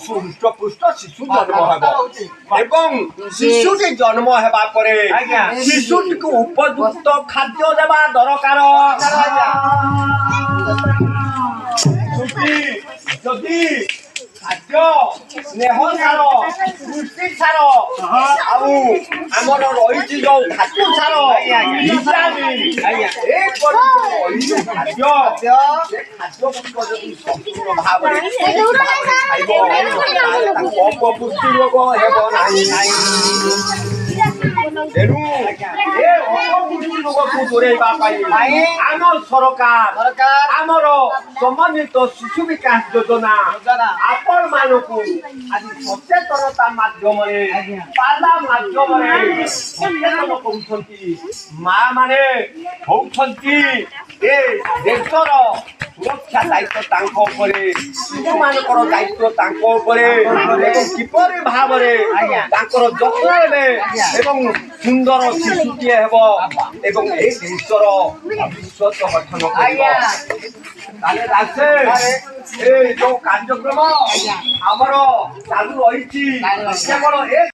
ସୁଷ୍ଟପୁଷ୍ଟ ଶିଶୁ ଜନ୍ମ ହେବ ଏବଂ ଶିଶୁଟି ଜନ୍ମ ହେବା ପରେ ଶିଶୁଟିକୁ ଉପଯୁକ୍ତ ଖାଦ୍ୟ ଦେବା ଦରକାର। ଯଦି ଖାଦ୍ୟ ସ୍ନେହ ସାର ପୁଷ୍ଟି ସାର ଆଉ ଆମର ରହିଛି ଯୋଉ ଧାତୁ ସାର ଭିଟାମିନ ଖାଦ୍ୟ ଗୁଡ଼ିକ ଯଦି ସମ୍ପୂର୍ଣ୍ଣ ଭାବରେ ଖାଇବ ତାକୁ ଅପପୁଷ୍ଟି ରୋଗ ହେବ ନାହିଁ। ତେଣୁ ଏ ଅପପୁଷ୍ଟି ରୋଗକୁ ଦୂରେଇବା ପାଇଁ ଆମ ସରକାର ଆମର ସମନ୍ୱିତ ଶିଶୁ ବିକାଶ ଯୋଜନା ଆପଣ ମାନଙ୍କୁ ଆଜି ସଚେତନତା ମାଧ୍ୟମରେ ପାଲା ମାଧ୍ୟମରେ ସଚେତନ କରୁଛନ୍ତି। ମା ମାନେ ହଉଛନ୍ତି ଏ ଦେଶର ସୁରକ୍ଷା ଦାୟିତ୍ୱ ତାଙ୍କ ଉପରେ, ଶିଶୁମାନଙ୍କର ଦାୟିତ୍ୱ ତାଙ୍କ ଉପରେ ଏବଂ କିପରି ଭାବରେ ତାଙ୍କର ଯତ୍ନ ନେବେ ଏବଂ ସୁନ୍ଦର ଶିଶୁଟିଏ ହେବ ଏବଂ ଏ ଦେଶର ଭବିଷ୍ୟତ ଗଠନ କରିବ। ତାହେଲେ ଏ ଯୋଉ କାର୍ଯ୍ୟକ୍ରମ ଆମର ଚାଲୁ ରହିଛି କେବଳ